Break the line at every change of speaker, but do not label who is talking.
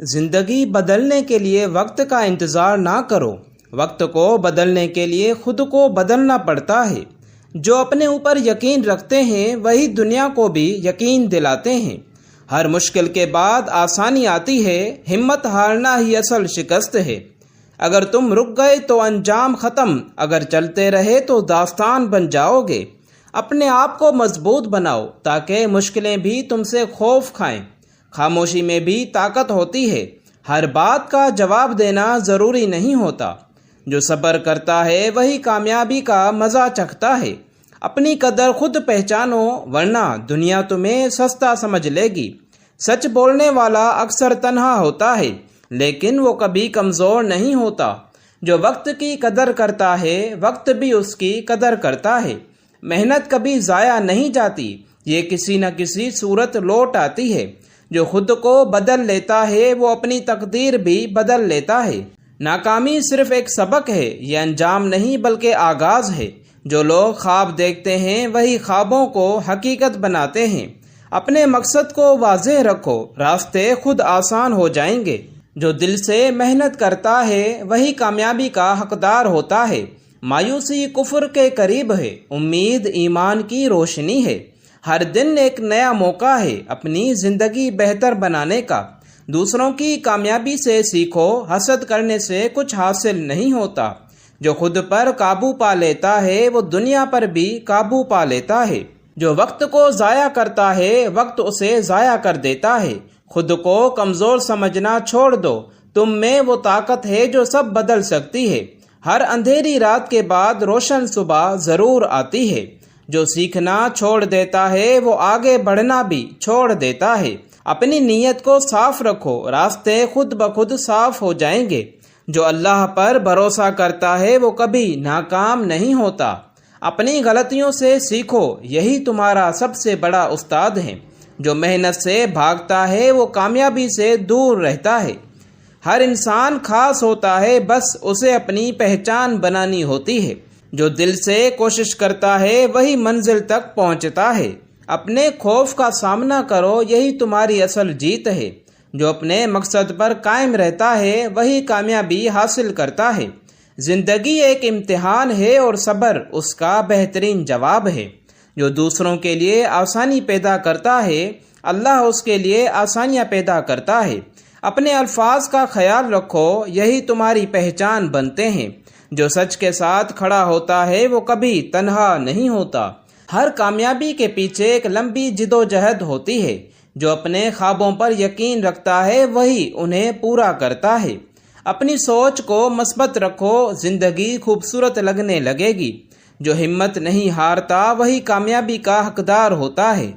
زندگی بدلنے کے لیے وقت کا انتظار نہ کرو، وقت کو بدلنے کے لیے خود کو بدلنا پڑتا ہے۔ جو اپنے اوپر یقین رکھتے ہیں وہی دنیا کو بھی یقین دلاتے ہیں۔ ہر مشکل کے بعد آسانی آتی ہے، ہمت ہارنا ہی اصل شکست ہے۔ اگر تم رک گئے تو انجام ختم، اگر چلتے رہے تو داستان بن جاؤ گے۔ اپنے آپ کو مضبوط بناؤ تاکہ مشکلیں بھی تم سے خوف کھائیں۔ خاموشی میں بھی طاقت ہوتی ہے، ہر بات کا جواب دینا ضروری نہیں ہوتا۔ جو صبر کرتا ہے وہی کامیابی کا مزہ چکھتا ہے۔ اپنی قدر خود پہچانو ورنہ دنیا تمہیں سستا سمجھ لے گی۔ سچ بولنے والا اکثر تنہا ہوتا ہے لیکن وہ کبھی کمزور نہیں ہوتا۔ جو وقت کی قدر کرتا ہے وقت بھی اس کی قدر کرتا ہے۔ محنت کبھی ضائع نہیں جاتی، یہ کسی نہ کسی صورت لوٹ آتی ہے۔ جو خود کو بدل لیتا ہے وہ اپنی تقدیر بھی بدل لیتا ہے۔ ناکامی صرف ایک سبق ہے، یہ انجام نہیں بلکہ آغاز ہے۔ جو لوگ خواب دیکھتے ہیں وہی خوابوں کو حقیقت بناتے ہیں۔ اپنے مقصد کو واضح رکھو، راستے خود آسان ہو جائیں گے۔ جو دل سے محنت کرتا ہے وہی کامیابی کا حقدار ہوتا ہے۔ مایوسی کفر کے قریب ہے، امید ایمان کی روشنی ہے۔ ہر دن ایک نیا موقع ہے اپنی زندگی بہتر بنانے کا۔ دوسروں کی کامیابی سے سیکھو، حسد کرنے سے کچھ حاصل نہیں ہوتا۔ جو خود پر قابو پا لیتا ہے وہ دنیا پر بھی قابو پا لیتا ہے۔ جو وقت کو ضائع کرتا ہے وقت اسے ضائع کر دیتا ہے۔ خود کو کمزور سمجھنا چھوڑ دو، تم میں وہ طاقت ہے جو سب بدل سکتی ہے۔ ہر اندھیری رات کے بعد روشن صبح ضرور آتی ہے۔ جو سیکھنا چھوڑ دیتا ہے وہ آگے بڑھنا بھی چھوڑ دیتا ہے۔ اپنی نیت کو صاف رکھو، راستے خود بخود صاف ہو جائیں گے۔ جو اللہ پر بھروسہ کرتا ہے وہ کبھی ناکام نہیں ہوتا۔ اپنی غلطیوں سے سیکھو، یہی تمہارا سب سے بڑا استاد ہے۔ جو محنت سے بھاگتا ہے وہ کامیابی سے دور رہتا ہے۔ ہر انسان خاص ہوتا ہے، بس اسے اپنی پہچان بنانی ہوتی ہے۔ جو دل سے کوشش کرتا ہے وہی منزل تک پہنچتا ہے۔ اپنے خوف کا سامنا کرو، یہی تمہاری اصل جیت ہے۔ جو اپنے مقصد پر قائم رہتا ہے وہی کامیابی حاصل کرتا ہے۔ زندگی ایک امتحان ہے اور صبر اس کا بہترین جواب ہے۔ جو دوسروں کے لیے آسانی پیدا کرتا ہے اللہ اس کے لیے آسانیاں پیدا کرتا ہے۔ اپنے الفاظ کا خیال رکھو، یہی تمہاری پہچان بنتے ہیں۔ جو سچ کے ساتھ کھڑا ہوتا ہے وہ کبھی تنہا نہیں ہوتا۔ ہر کامیابی کے پیچھے ایک لمبی جدوجہد ہوتی ہے۔ جو اپنے خوابوں پر یقین رکھتا ہے وہی انہیں پورا کرتا ہے۔ اپنی سوچ کو مثبت رکھو، زندگی خوبصورت لگنے لگے گی۔ جو ہمت نہیں ہارتا وہی کامیابی کا حقدار ہوتا ہے۔